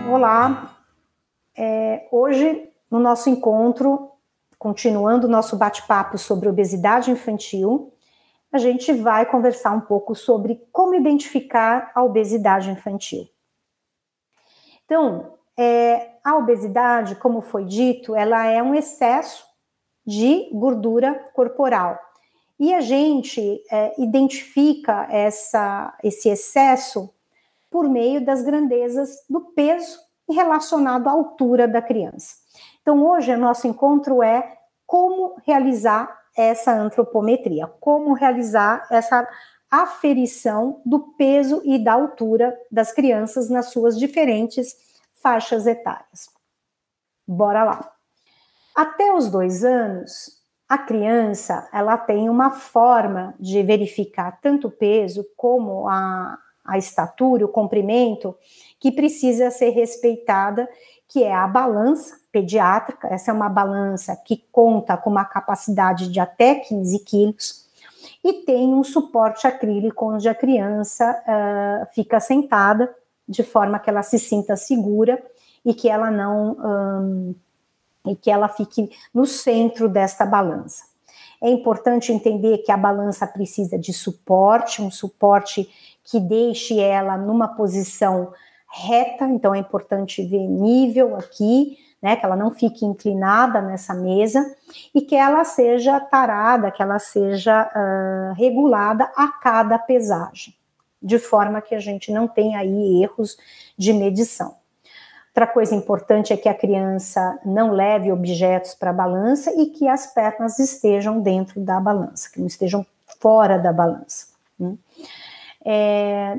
Olá, hoje no nosso encontro, continuando o nosso bate-papo sobre obesidade infantil, a gente vai conversar um pouco sobre como identificar a obesidade infantil. Então, a obesidade, como foi dito, ela é um excesso de gordura corporal. E a gente identifica esse excesso por meio das grandezas do peso relacionado à altura da criança. Então, hoje, o nosso encontro é como realizar essa antropometria, como realizar essa aferição do peso e da altura das crianças nas suas diferentes faixas etárias. Bora lá. Até os 2 anos, a criança ela tem uma forma de verificar tanto o peso como a estatura, o comprimento, que precisa ser respeitada, que é a balança pediátrica. Essa é uma balança que conta com uma capacidade de até 15 quilos, e tem um suporte acrílico onde a criança fica sentada, de forma que ela se sinta segura e que ela não... e que ela fique no centro desta balança. É importante entender que a balança precisa de suporte, um suporte que deixe ela numa posição reta, então é importante ver nível aqui, né, que ela não fique inclinada nessa mesa, e que ela seja tarada, que ela seja regulada a cada pesagem, de forma que a gente não tenha aí erros de medição. Outra coisa importante é que a criança não leve objetos para a balança e que as pernas estejam dentro da balança, que não estejam fora da balança.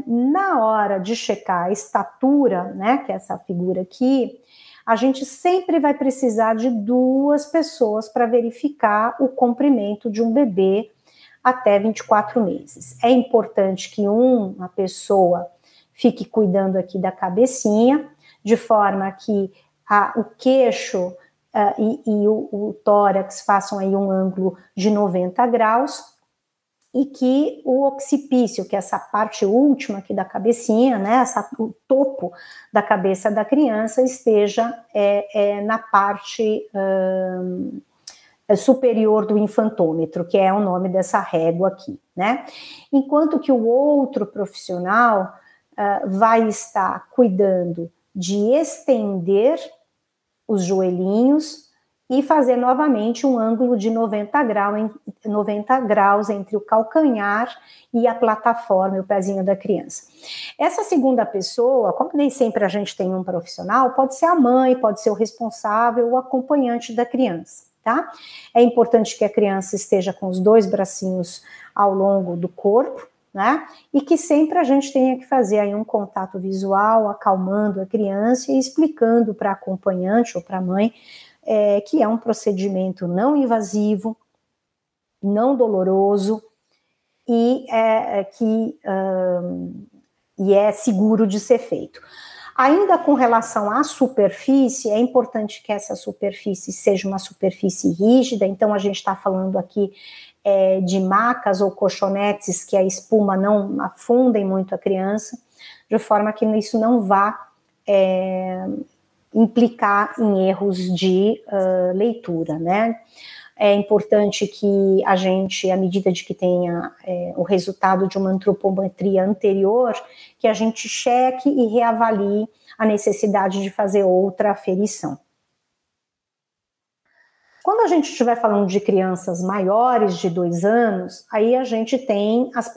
Na hora de checar a estatura, né, que é essa figura aqui, a gente sempre vai precisar de 2 pessoas para verificar o comprimento de um bebê até 24 meses. É importante que uma pessoa fique cuidando aqui da cabecinha, de forma que o queixo e o tórax façam aí um ângulo de 90 graus, e que o occipício, que é essa parte última aqui da cabecinha, né, o topo da cabeça da criança, esteja na parte superior do infantômetro, que é o nome dessa régua aqui, né? Enquanto que o outro profissional vai estar cuidando de estender os joelhinhos e fazer novamente um ângulo de 90 graus entre o calcanhar e a plataforma, o pezinho da criança. Essa segunda pessoa, como nem sempre a gente tem um profissional, pode ser a mãe, pode ser o responsável, o acompanhante da criança, tá? É importante que a criança esteja com os 2 bracinhos ao longo do corpo, né? E que sempre a gente tenha que fazer aí um contato visual, acalmando a criança e explicando para a acompanhante ou para a mãe que é um procedimento não invasivo, não doloroso e é seguro de ser feito. Ainda com relação à superfície, é importante que essa superfície seja uma superfície rígida, então a gente está falando aqui de macas ou colchonetes que a espuma não afundem muito a criança, de forma que isso não vá implicar em erros de leitura, né? É importante que a gente, à medida de que tenha o resultado de uma antropometria anterior, que a gente cheque e reavalie a necessidade de fazer outra aferição. Quando a gente estiver falando de crianças maiores de 2 anos, aí a gente tem as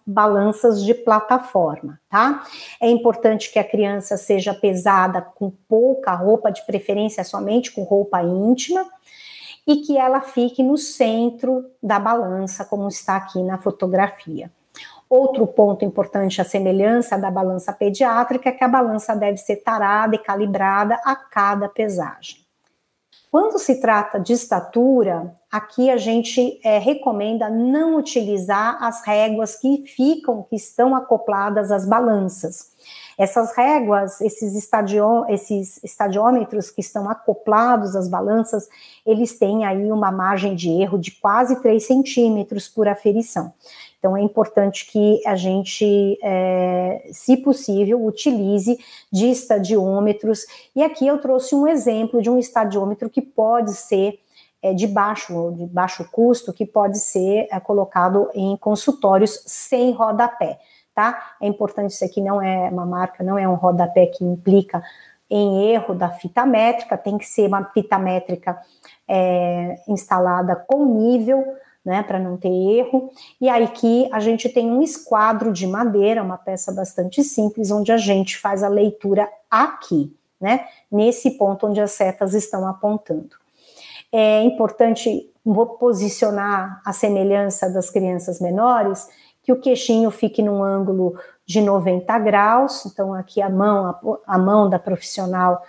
balanças de plataforma, tá? É importante que a criança seja pesada com pouca roupa, de preferência somente com roupa íntima, e que ela fique no centro da balança, como está aqui na fotografia. Outro ponto importante, a semelhança da balança pediátrica, é que a balança deve ser tarada e calibrada a cada pesagem. Quando se trata de estatura, aqui a gente recomenda não utilizar as réguas que estão acopladas às balanças. Essas réguas, esses estadiômetros que estão acoplados às balanças, eles têm aí uma margem de erro de quase 3 centímetros por aferição. Então, é importante que a gente, se possível, utilize de estadiômetros. E aqui eu trouxe um exemplo de um estadiômetro que pode ser de baixo custo, que pode ser colocado em consultórios sem rodapé, tá? É importante, isso aqui não é uma marca, não é um rodapé que implica em erro da fita métrica, tem que ser uma fita métrica instalada com nível, né, para não ter erro. E aí que a gente tem um esquadro de madeira, uma peça bastante simples, onde a gente faz a leitura aqui, né, nesse ponto onde as setas estão apontando. É importante posicionar a semelhança das crianças menores, que o queixinho fique num ângulo de 90 graus, então aqui a mão da profissional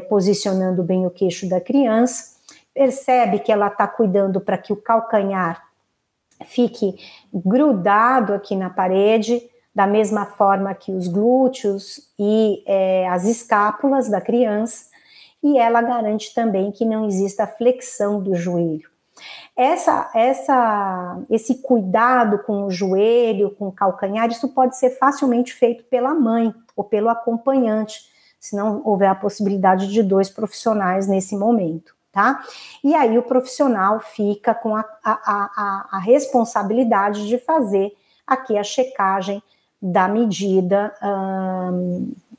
posicionando bem o queixo da criança. Percebe que ela está cuidando para que o calcanhar fique grudado aqui na parede, da mesma forma que os glúteos e as escápulas da criança, e ela garante também que não exista flexão do joelho. Esse cuidado com o joelho, com o calcanhar, isso pode ser facilmente feito pela mãe ou pelo acompanhante, se não houver a possibilidade de 2 profissionais nesse momento. Tá? E aí o profissional fica com a responsabilidade de fazer aqui a checagem da medida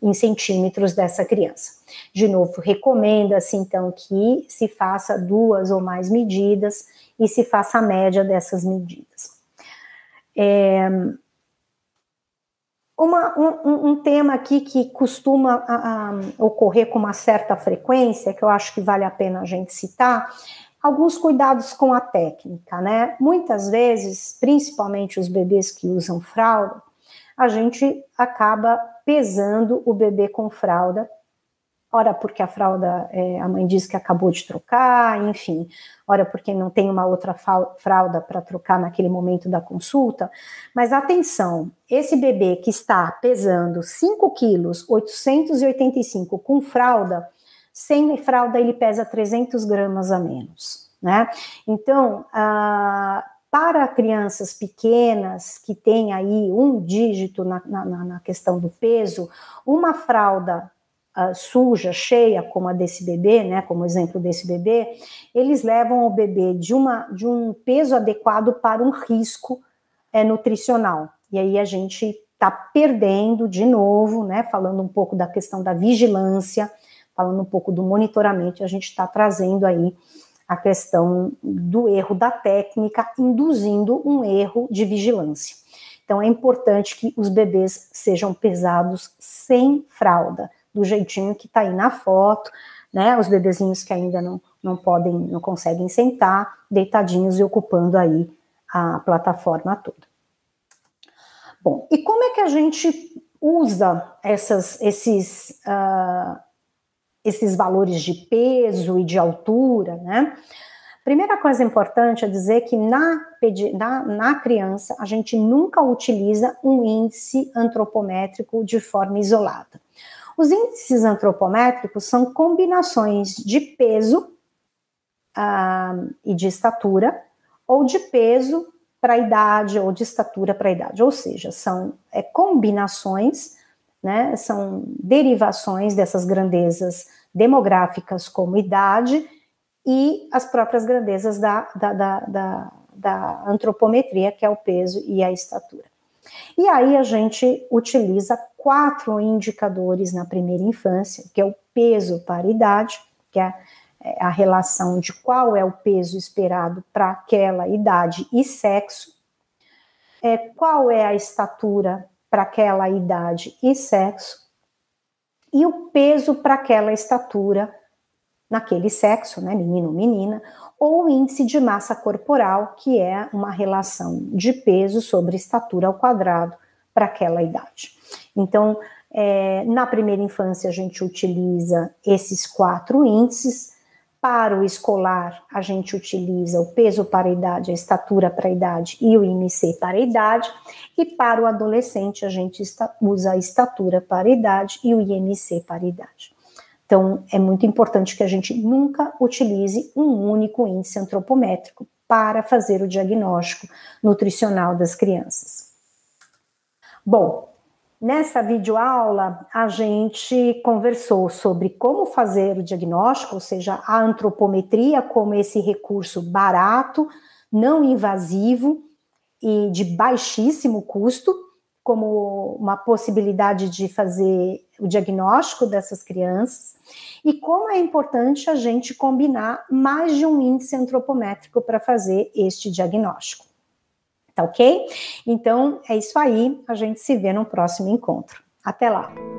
em centímetros dessa criança. De novo, recomenda-se então que se faça 2 ou mais medidas e se faça a média dessas medidas. Um tema aqui que costuma ocorrer com uma certa frequência, que eu acho que vale a pena a gente citar, alguns cuidados com a técnica, né? Muitas vezes, principalmente os bebês que usam fralda, a gente acaba pesando o bebê com fralda, ora porque a fralda, a mãe diz que acabou de trocar, enfim, ora porque não tem uma outra fralda para trocar naquele momento da consulta, mas atenção, esse bebê que está pesando 5 quilos, 885 com fralda, sem fralda ele pesa 300 gramas a menos, né? Então, para crianças pequenas que têm aí um dígito na questão do peso, uma fralda suja, cheia, como a desse bebê, né, como o exemplo desse bebê, eles levam o bebê de um peso adequado para um risco nutricional. E aí a gente está perdendo de novo, né, falando um pouco da questão da vigilância, falando um pouco do monitoramento, a gente está trazendo aí a questão do erro da técnica, induzindo um erro de vigilância. Então é importante que os bebês sejam pesados sem fralda, do jeitinho que está aí na foto, né, os bebezinhos que ainda não conseguem sentar, deitadinhos e ocupando aí a plataforma toda. Bom, e como é que a gente usa esses valores de peso e de altura, né? Primeira coisa importante é dizer que na criança a gente nunca utiliza um índice antropométrico de forma isolada. Os índices antropométricos são combinações de peso e de estatura, ou de peso para a idade, ou de estatura para a idade, ou seja, são combinações, né, são derivações dessas grandezas demográficas como idade e as próprias grandezas da antropometria, que é o peso e a estatura. E aí a gente utiliza 4 indicadores na primeira infância, que é o peso para idade, que é a relação de qual é o peso esperado para aquela idade e sexo, qual é a estatura para aquela idade e sexo, e o peso para aquela estatura naquele sexo, né, menino ou menina, ou o índice de massa corporal, que é uma relação de peso sobre estatura ao quadrado para aquela idade. Então, na primeira infância a gente utiliza esses 4 índices, Para o escolar, a gente utiliza o peso para a idade, a estatura para a idade e o IMC para a idade. E para o adolescente, a gente usa a estatura para a idade e o IMC para a idade. Então, é muito importante que a gente nunca utilize um único índice antropométrico para fazer o diagnóstico nutricional das crianças. Bom, nessa videoaula, a gente conversou sobre como fazer o diagnóstico, ou seja, a antropometria como esse recurso barato, não invasivo e de baixíssimo custo, como uma possibilidade de fazer o diagnóstico dessas crianças, e como é importante a gente combinar mais de um índice antropométrico para fazer este diagnóstico. Tá ok? Então, é isso aí, a gente se vê no próximo encontro. Até lá!